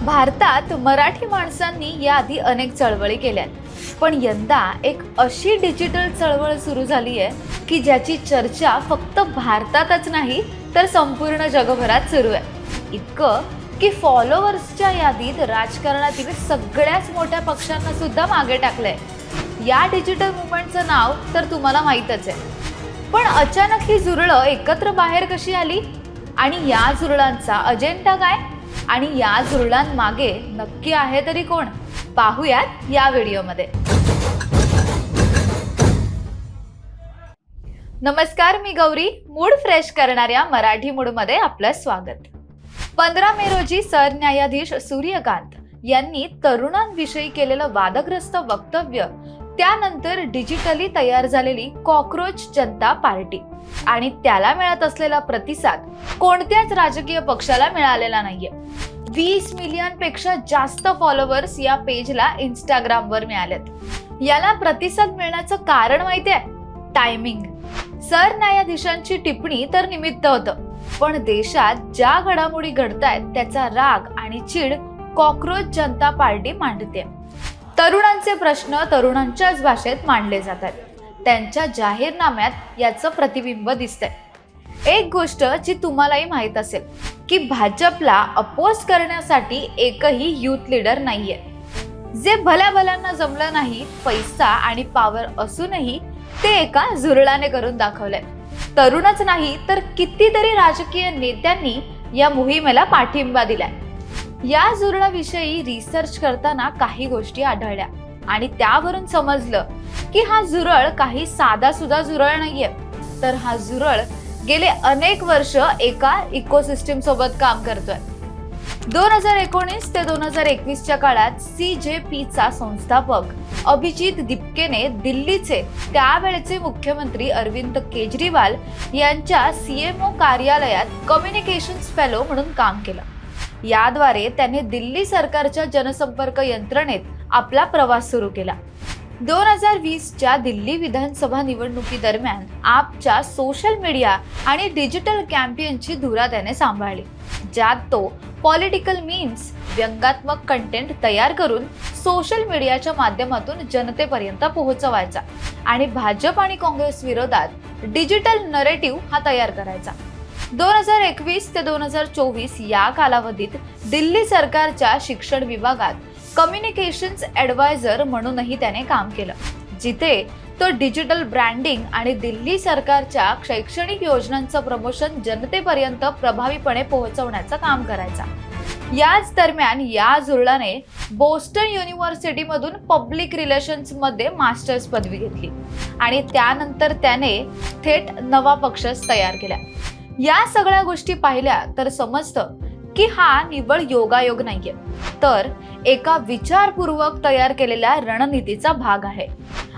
भारतात मराठी माणसांनी याआधी अनेक चळवळी केल्यात, पण यंदा एक अशी डिजिटल चळवळ सुरू झाली आहे की ज्याची चर्चा फक्त भारतातच नाही तर संपूर्ण जगभरात सुरू आहे. इतकं की फॉलोअर्सच्या यादीत राजकारणातील सगळ्याच मोठ्या पक्षांना सुद्धा मागे टाकलंय. या डिजिटल मुवमेंटचं नाव तर तुम्हाला माहीतच आहे. पण अचानक ही झुरळं एकत्र बाहेर कशी आली आणि या झुरळांचा अजेंडा काय आणि या झुरळांमागे नक्की आहे तरी कोण, पाहूयात या व्हिडिओमध्ये. नमस्कार, मी गौरी. मूड फ्रेश करणाऱ्या मराठी मूडमध्ये आपलं स्वागत. 15 मे रोजी सरन्यायाधीश सूर्यकांत यांनी तरुणांविषयी केलेलं वादग्रस्त वक्तव्य, त्यानंतर डिजिटली तयार झालेली कॉकरोच जनता पार्टी आणि त्याला मिळत असलेला प्रतिसाद कोणत्याच राजकीय पक्षाला मिळालेला नाहीये. 20 मिलियनपेक्षा जास्त फॉलोअर्स या पेजला इंस्टाग्रामवर मिळालेत. याला प्रतिसाद मिळण्याचं कारण माहितीये? टायमिंग. सरन्यायाधीशांची टिप्पणी तर निमित्त होतं, पण देशात ज्या घडामोडी घडतायत त्याचा राग आणि चीड कॉकरोच जनता पार्टी मांडते. तरुणांचे प्रश्न तरुणांच्याच भाषेत मांडले जातात. त्यांच्या जाहीरनाम्यात याचं प्रतिबिंब दिसतंय. एक गोष्ट जी तुम्हालाही माहित असेल की भाजपला अपोज करण्यासाठी एकही युथ लीडर नाहीये. जे भल्या भल्यांना जमलं नाही, पैसा आणि पॉवर असूनही ते एका झुरळाने करून दाखवलंय. तरुणच नाही तर कितीतरी राजकीय नेत्यांनी या मोहिमेला पाठिंबा दिलाय. या झुरळाविषयी रिसर्च करताना काही गोष्टी आढळल्या आणि त्यावरून समजलं की हा झुरळ काही साधा सुद्धा झुरळ नाहीये, तर हा झुरळ गेले अनेक वर्ष एका इकोसिस्टीम सोबत काम करतोय. 2019 ते 2021च्या काळात CJPचा संस्थापक अभिजित दीपकेने दिल्लीचे त्यावेळेचे मुख्यमंत्री अरविंद केजरीवाल यांच्या CMO कार्यालयात कम्युनिकेशन्स फेलो म्हणून काम केलं. याद्वारे त्याने दिल्ली सरकारच्या जनसंपर्क यंत्रणेत आपला प्रवास सुरू केला. 2020च्या दिल्ली विधानसभा निवडणुकीदरम्यान आपच्या सोशल मीडिया आणि डिजिटल कॅम्पेनची धुरा त्याने सांभाळली, ज्यात तो पॉलिटिकल मीम्स, व्यंगात्मक कंटेंट तयार करून सोशल मीडियाच्या माध्यमातून जनतेपर्यंत पोहोचवायचा आणि भाजप आणि काँग्रेस विरोधात डिजिटल नरेटिव्ह हा तयार करायचा. 2021 ते 2024 या कालावधीत दिल्ली सरकारच्या शिक्षण विभागात कम्युनिकेशन्स ॲडवायझर म्हणूनही त्याने काम केलं, जिथे तो डिजिटल ब्रँडिंग आणि दिल्ली सरकारच्या शैक्षणिक योजनांचं प्रमोशन जनतेपर्यंत प्रभावीपणे पोहोचवण्याचं काम करायचा. याच दरम्यान या झुरळाने बोस्टन युनिव्हर्सिटीमधून पब्लिक रिलेशन्स मध्ये मास्टर्स पदवी घेतली आणि त्यानंतर त्याने थेट नवा पक्षच तयार केला. या सगळ्या गोष्टी पाहिल्या तर समजतं की हा निव्वळ योगायोग नाहीये, तर एका विचारपूर्वक तयार केलेल्या रणनीतीचा भाग आहे.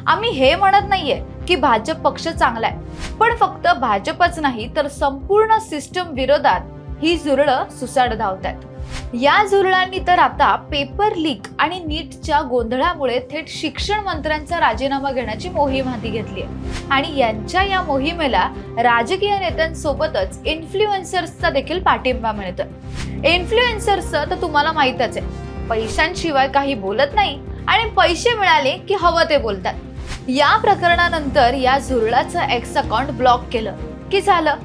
आम्ही हे म्हणत नाहीये की भाजप पक्ष चांगला आहे, पण फक्त भाजपच नाही तर संपूर्ण सिस्टम विरोधात ही झुरळं सुसाट धावतात. या झुरळांनी तर आता पेपर लीक आणि नीटच्या गोंधळामुळे थेट शिक्षण मंत्र्यांचा राजीनामा घेण्याची मोहीम हाती घेतली आहे आणि यांच्या या मोहिमेला राजकीय नेत्यांसोबतच इन्फ्लुएन्सर्सचा देखील पाठिंबा मिळतोय. इन्फ्लुएन्सर्सचं तर तुम्हाला माहीतच आहे, पैशांशिवाय काही बोलत नाही आणि पैसे मिळाले की हवं ते बोलतात. या प्रकरणानंतर या झुरळाचं एक्स अकाउंट ब्लॉक केलं की झालं.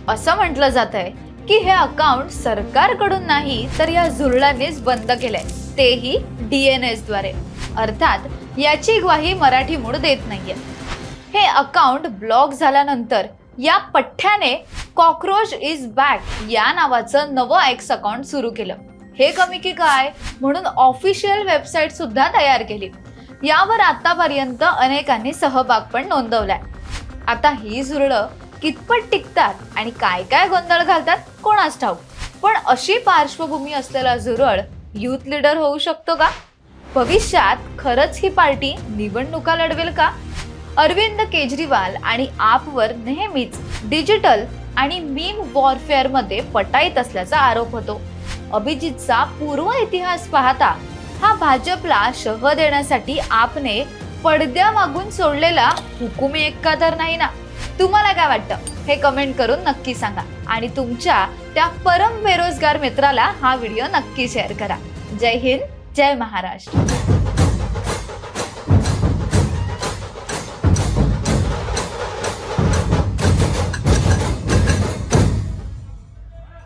असं म्हटलं जात आहे की हे अकाउंट सरकारकडून नाही तर या झुरळांनीच बंद केलंय, तेही DNS द्वारे. अर्थात याची ग्वाही मराठी मूड देत नाहीये. हे अकाउंट ब्लॉक झाल्यानंतर या पठ्ठ्याने कॉकरोच इज बॅक या नावाचं नवं एक्स अकाउंट सुरू केलं. हे कमी की काय म्हणून ऑफिशियल वेबसाईट सुद्धा तयार केली. यावर आतापर्यंत अनेकांनी सहभाग पण नोंदवलाय. आता ही झुरळं कितपत टिकतात आणि काय काय गोंधळ घालतात कोणास ठाऊक, पण अशी पार्श्वभूमी असलेला झुरळ युथ लीडर होऊ शकतो का? भविष्यात खरंच ही पार्टी निवडणुका लढवेल का? अरविंद केजरीवाल आणि आपवर नेहमीच डिजिटल आणि मीम वॉरफेअर मध्ये पटाईत असल्याचा आरोप होतो. अभिजितचा पूर्व इतिहास पाहता हा भाजपला शह देण्यासाठी आपने पडद्यामागून सोडलेला हुकुमी एक्का तर नाही ना? तुम्हाला काय वाटतं हे कमेंट करून नक्की सांगा आणि तुमच्या त्या परम बेरोजगार मित्राला हा व्हिडिओ नक्की शेअर करा. जय हिंद, जय महाराष्ट्र.